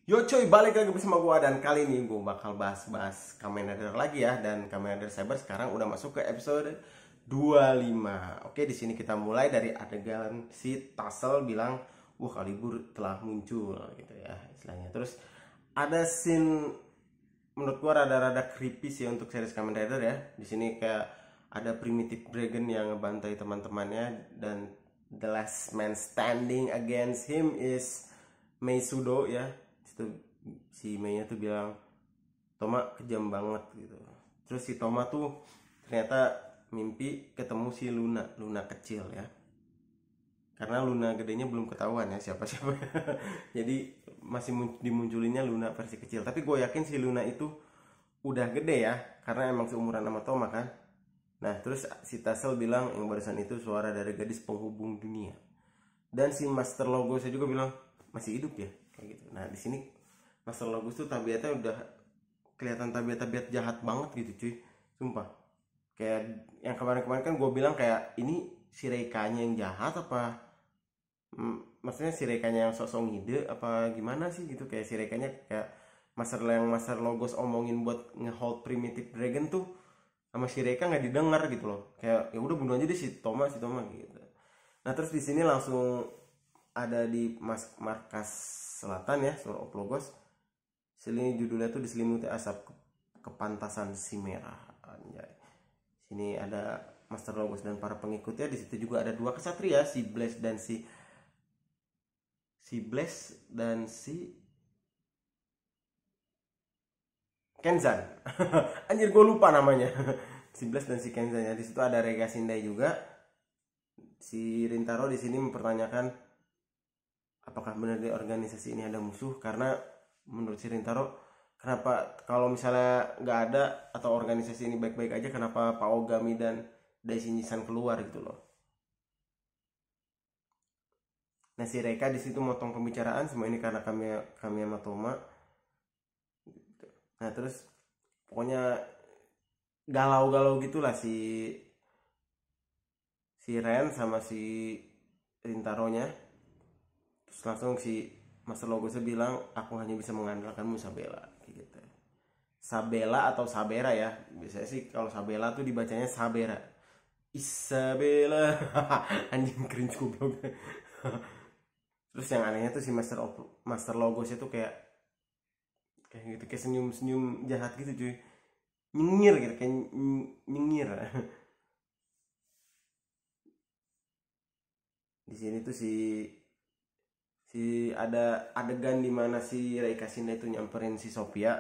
Yo cuy, balik lagi bersama gua dan kali ini gua bakal bahas-bahas Kamen Rider lagi ya, dan Kamen Rider Saber sekarang udah masuk ke episode 25. Oke, di sini kita mulai dari adegan si Tassel bilang, "Wah, Kalibur telah muncul," gitu ya istilahnya. Terus ada scene menurut gua rada-rada creepy sih untuk series Kamen Rider ya. Di sini kayak ada Primitive Dragon yang ngebantai teman-temannya, dan the last man standing against him is Meisudo ya. Situ si Mei-nya tuh bilang Toma kejam banget gitu. Terus si Toma tuh ternyata mimpi ketemu si Luna kecil ya. Karena Luna gedenya belum ketahuan ya siapa-siapa. Jadi masih dimunculinnya Luna versi kecil. Tapi gue yakin si Luna itu udah gede ya, karena emang seumuran sama Toma kan. Nah, terus si Tassel bilang yang barusan itu suara dari gadis penghubung dunia. Dan si Master Logos juga bilang masih hidup ya, kayak gitu. Nah, di sini Master Logos tuh tabiatnya udah kelihatan tabiat-tabiat jahat banget gitu cuy, sumpah. Kayak yang kemarin-kemarin kan gue bilang kayak ini si Reikanya yang jahat apa, maksudnya si Reikanya yang sok-sok ngide apa gimana sih gitu. Kayak si Reikanya kayak Master Logos omongin buat ngehold Primitive Dragon tuh sama si Reika nggak didengar gitu loh. Kayak ya udah bunuh aja deh si Toma gitu. Nah, terus di sini langsung ada di markas selatan ya, Sword of Logos. Sini judulnya tuh diselimuti asap kepantasan si merah. Anjay. Sini ada Master Logos dan para pengikutnya. Di situ juga ada dua kesatria, si Blaze dan si Kenzan. Anjir, gue lupa namanya. Si Blaze dan si Kenzan ya. Di situ ada Rega Sindai juga. Si Rintaro di sini mempertanyakan apakah benar di organisasi ini ada musuh, karena menurut si Rintaro, kenapa kalau misalnya nggak ada atau organisasi ini baik-baik aja, kenapa Pak Ogami dan Daishin-san keluar gitu loh. Nah, si Reika di situ motong pembicaraan, semua ini karena kami sama Toma. Nah, terus pokoknya galau-galau gitulah si Ren sama si Rintaro-nya. Terus langsung si Master Logosnya bilang, aku hanya bisa mengandalkanmu Sabela gitu. Sabela atau Sabera ya, biasanya sih kalau Sabela tuh dibacanya Sabera. Isabella. Anjing, cringe goblok. Terus yang anehnya tuh si Master Logos itu kayak gitu, kayak senyum-senyum jahat gitu cuy. Nyengir gitu, kayak nyengir. Di sini tuh si ada adegan dimana si Ray Kasina itu nyamperin si Sophia,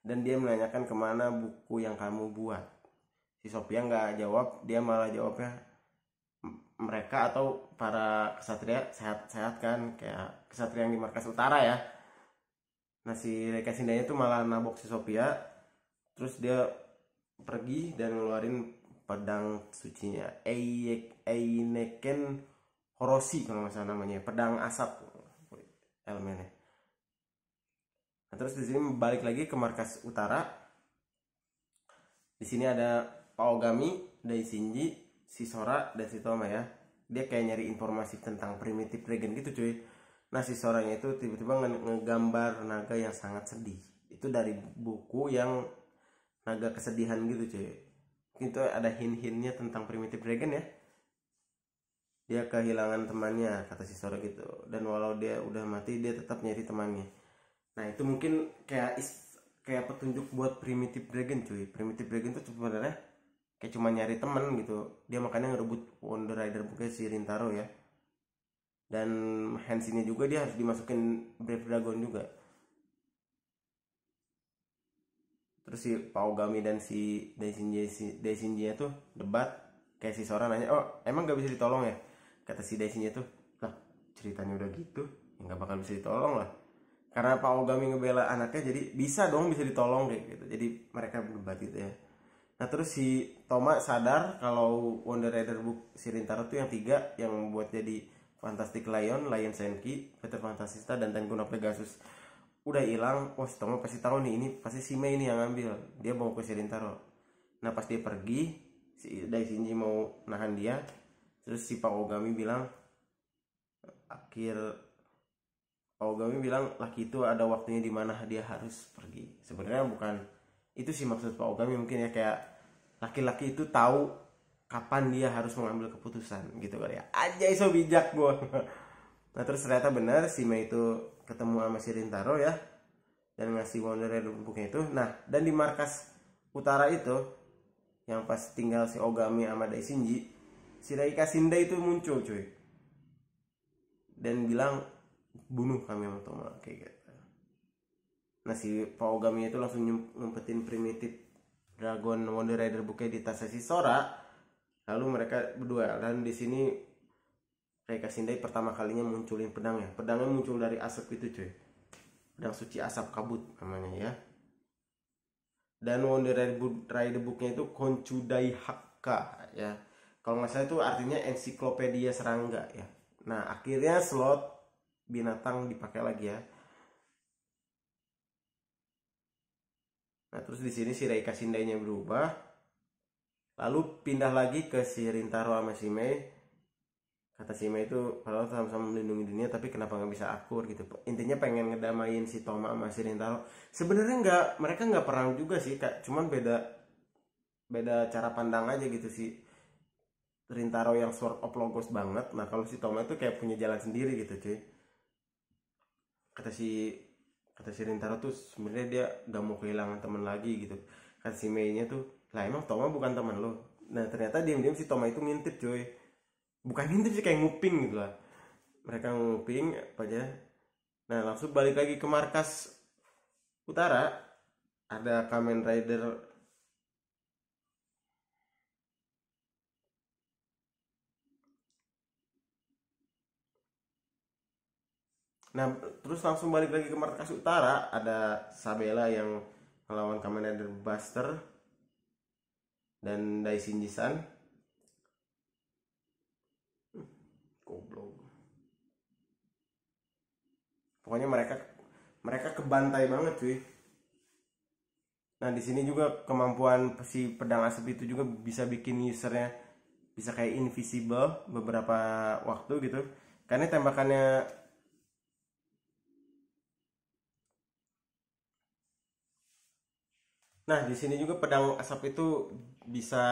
dan dia menanyakan kemana buku yang kamu buat. Si Sophia nggak jawab, dia malah jawabnya mereka atau para kesatria sehat-sehat kan, kayak kesatria yang di markas utara ya. Nah, si Ray Kasindanya itu malah nabok si Sophia, terus dia pergi dan ngeluarin pedang sucinya, Eineken Horoshi kalau nggak salah namanya, pedang asap elemennya. Nah, terus di sini balik lagi ke markas utara. Di sini ada Paogami, Daishinji, si Sora dan si Toma ya. Dia kayak nyari informasi tentang Primitive Dragon gitu cuy. Nah, si Soranya itu tiba-tiba ngegambar naga yang sangat sedih. Itu dari buku yang naga kesedihan gitu cuy. Mungkin itu ada hint-hintnya tentang Primitive Dragon ya. Dia kehilangan temannya, kata si Sora gitu. Dan walau dia udah mati, dia tetap nyari temannya. Nah, itu mungkin kayak petunjuk buat Primitive Dragon cuy. Primitive Dragon tuh sebenarnya kayak cuma nyari teman gitu. Dia makanya ngerebut Wonder Rider bukan si Rintaro ya. Dan Hansinya juga dia harus dimasukin Brave Dragon juga. Terus si Paogami dan si Daishinji tuh debat. Kayak si Sora nanya, oh emang gak bisa ditolong ya? Kata si Daishinji tuh, lah ceritanya udah gitu, ya gak bakal bisa ditolong lah. Karena Pak Ogami ngebela anaknya, jadi bisa dong, bisa ditolong kayak gitu. Jadi mereka berdebat gitu ya. Nah, terus si Toma sadar kalau Wonder Rider book si Rintaro tuh yang tiga yang buat jadi Fantastic Lion, Lion Senki, Peter Fantasista, dan Tenku no Pegasus udah hilang. Oh, si Toma pasti tahu nih, ini pasti si Mei nih yang ngambil. Dia mau ke si Rintaro. Nah, pas dia pergi, si Daishinji mau nahan dia. Terus si Pak Ogami bilang, akhir Ogami bilang laki itu ada waktunya di mana dia harus pergi. Sebenarnya bukan itu sih maksud Pak Ogami, mungkin ya kayak laki-laki itu tahu kapan dia harus mengambil keputusan gitu kali ya. Aja so bijak gue. Nah terus ternyata benar si Mei itu ketemu sama si Rintaro ya, dan ngasih Wonder Rider Booknya itu. Nah dan di markas utara itu yang pas tinggal si Ogami sama Daishinji, si Reika Shinda itu muncul cuy, dan bilang bunuh kami sama Toma kayak gitu. Nah si Pak Ogami itu langsung ngumpetin primitif Dragon Wonder Rider Booknya di tasnya si Sora, lalu mereka berdua. Dan di sini Reika Shindai pertama kalinya munculin pedangnya. Pedangnya muncul dari asap itu cuy, pedang suci asap kabut namanya ya. Dan Wonder Rider Booknya itu Konchudai Hakka ya, kalau nggak salah itu artinya ensiklopedia serangga ya. Nah akhirnya slot binatang dipakai lagi ya. Nah terus di sini si Reika Shindai-nya berubah, lalu pindah lagi ke si Rintaro sama si Mei. Kata si Mei itu padahal sama-sama melindungi dunia, tapi kenapa nggak bisa akur gitu. Intinya pengen ngedamain si Toma sama si Rintaro. Sebenarnya nggak, mereka nggak perang juga sih kak, cuman beda cara pandang aja gitu. Si Rintaro yang Sword of Logos banget, nah kalau si Toma itu kayak punya jalan sendiri gitu cuy. Kata si Rintaro tuh sebenarnya dia gak mau kehilangan teman lagi gitu. Kata si Mei-nya tuh, lah emang Toma bukan teman lo. Nah ternyata diam-diam si Toma itu ngintip cuy, bukan ngintip sih, kayak nguping gitu lah. Mereka nguping apa aja. Nah langsung balik lagi ke markas utara, ada Kamen Rider. Nah terus langsung balik lagi ke markas utara, ada Sabela yang melawan Kamen Rider Buster dan Daishinji-san. Goblok. Pokoknya mereka kebantai banget cuy. Nah di sini juga kemampuan si pedang asap itu juga bisa bikin usernya bisa kayak invisible beberapa waktu gitu, karena tembakannya. Nah di sini juga pedang asap itu bisa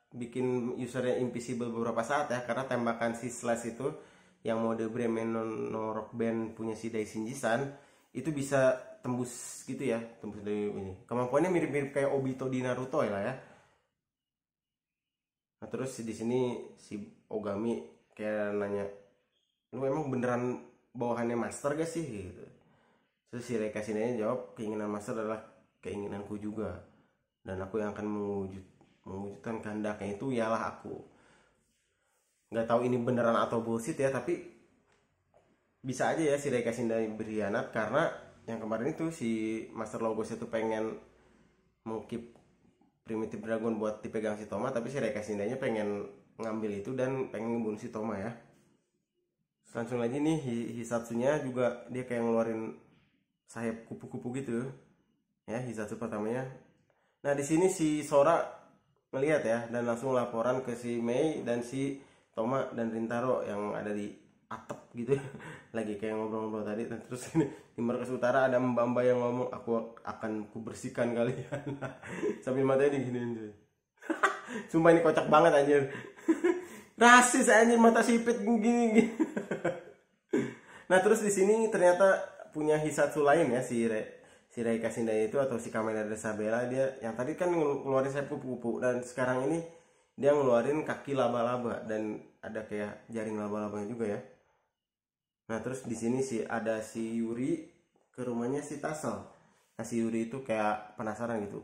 bikin usernya invisible beberapa saat ya, karena tembakan si Slash itu yang mode Bremen no Rock Band punya si Daishinji-san itu bisa tembus gitu ya, tembus dari ini. Kemampuannya mirip-mirip kayak Obito di Naruto ya lah ya. Nah terus di sini si Ogami kayak nanya, lu emang beneran bawahannya master gak sih gitu. Terus si Reika Shindai jawab, keinginan master adalah keinginanku juga, dan aku yang akan mewujudkan kehendaknya itu ialah aku. Nggak tahu ini beneran atau bullshit ya, tapi bisa aja ya si Reika Shindai berkhianat, karena yang kemarin itu si Master Logos itu pengen mengkeep Primitive Dragon buat dipegang si Toma, tapi si Reika Shindai-nya pengen ngambil itu dan pengen ngebunuh si Toma ya. Langsung lagi nih Hisatsunya juga dia kayak ngeluarin sayap kupu-kupu gitu ya, Hisatsu pertamanya. Nah di sini si Sora ngelihat ya, dan langsung laporan ke si Mei dan si Toma dan Rintaro yang ada di atap gitu lagi kayak ngobrol-ngobrol tadi. Dan terus ini di markas utara ada mbak-mbak yang ngomong, aku akan kubersihkan kalian sambil matanya diginiin tuh. Sumpah ini kocak banget anjir. Rasis anjir, mata sipit gini. Nah terus di sini ternyata punya Hisatsu lain ya si Reika Shindai itu, atau si Kamen Rider Sabela. Dia yang tadi kan ngeluarin sayap kupu-kupu, dan sekarang ini dia ngeluarin kaki laba-laba dan ada kayak jaring laba-labanya juga ya. Nah terus di sini ada si Yuri ke rumahnya si Tassel. Nah si Yuri itu kayak penasaran gitu,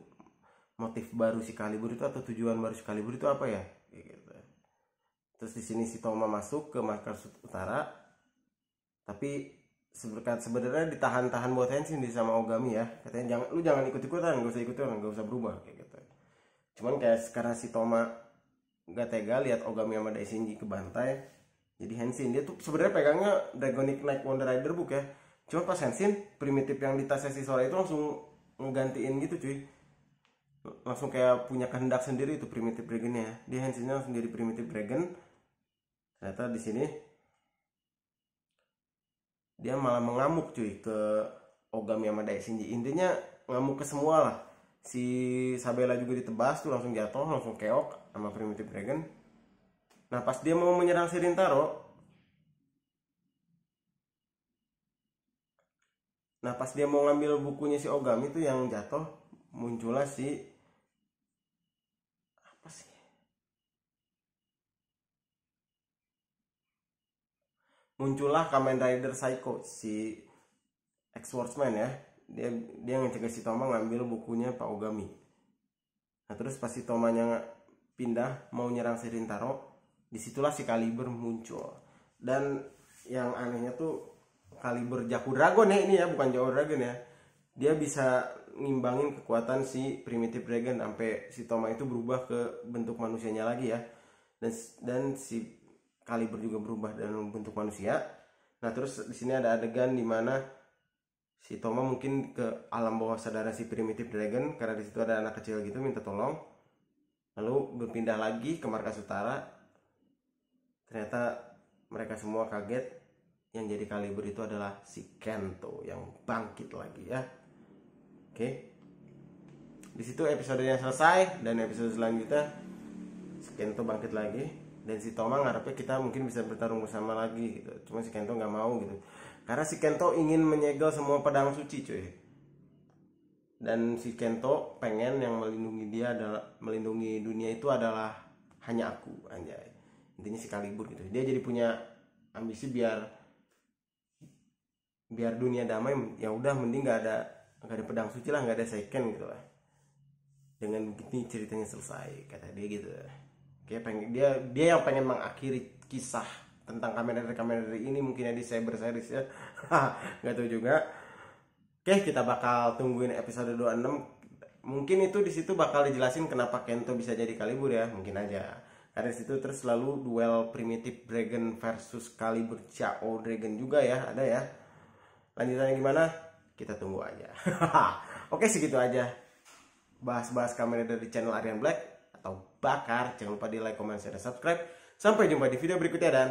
motif baru si Calibur itu atau tujuan baru si Calibur itu apa ya gitu. Terus di sini si Toma masuk ke markas utara, tapi sebenarnya ditahan-tahan buat Henshin di sama Ogami ya. Katanya jangan ikut-ikutan, gak usah ikutan, gak usah berubah kayak gitu. Cuman kayak sekarang si Toma gak tega lihat Ogami sama Daishinji kebantai, jadi Henshin. Dia tuh sebenarnya pegangnya Dragonic Knight Wonder Rider Book ya. Cuma pas Henshin, primitif yang di tasnya si Sora itu langsung ngegantiin gitu cuy. Langsung kayak punya kehendak sendiri itu primitif dragonnya. Dia Henshinnya langsung jadi primitif dragon. Ternyata di sini dia malah mengamuk cuy ke Ogami sama Daishinji. Intinya ngamuk ke semua lah. Si Sabella juga ditebas tuh, langsung jatuh, langsung keok sama Primitive Dragon. Nah pas dia mau menyerang si Rintaro, nah pas dia mau ngambil bukunya si Ogami tuh yang jatuh, muncullah si apa sih? Muncullah Kamen Rider Psycho, si X-Swordsman ya. Dia ngecegah si Toma ngambil bukunya Pak Ogami. Nah terus pas si Tomanya pindah mau nyerang si Rintaro, disitulah si Kaliber muncul. Dan yang anehnya tuh Kaliber Jaku Dragon ya ini ya, bukan Jawa Dragon ya. Dia bisa ngimbangin kekuatan si Primitive Dragon sampai si Toma itu berubah ke bentuk manusianya lagi ya. Dan si Kaliber juga berubah dalam bentuk manusia. Nah terus di sini ada adegan di mana si Toma mungkin ke alam bawah sadar si Primitive Dragon karena di situ ada anak kecil gitu minta tolong. Lalu berpindah lagi ke Markas Utara. Ternyata mereka semua kaget. Yang jadi Kaliber itu adalah si Kento yang bangkit lagi ya. Oke. Di situ episodenya selesai dan episode selanjutnya si Kento bangkit lagi. Dan si Toma ngarepnya kita mungkin bisa bertarung bersama lagi gitu. Cuma si Kento nggak mau gitu. Karena si Kento ingin menyegel semua pedang suci cuy. Dan si Kento pengen yang melindungi dunia itu adalah hanya aku, anjay. Intinya si Kaliber gitu. Dia jadi punya ambisi biar dunia damai, ya udah mending nggak ada pedang suci lah, nggak ada Seiken gitu lah. Dengan begini ceritanya selesai kata dia gitu. Kayak pengen dia yang pengen mengakhiri kisah tentang Kamen Rider ini mungkin ya di Cyber Series ya. Nggak tahu juga. Oke, kita bakal tungguin episode 26. Mungkin itu di situ bakal dijelasin kenapa Kento bisa jadi Kaliber ya, mungkin aja. Karena di situ terus selalu duel Primitive Dragon versus Kaliber Chao Dragon juga ya, ada ya. Lanjutannya gimana? Kita tunggu aja. Oke, segitu aja. Bahas-bahas Kamen Rider di channel Aryan Black atau Bakar. Jangan lupa di like, comment, share, dan subscribe. Sampai jumpa di video berikutnya dan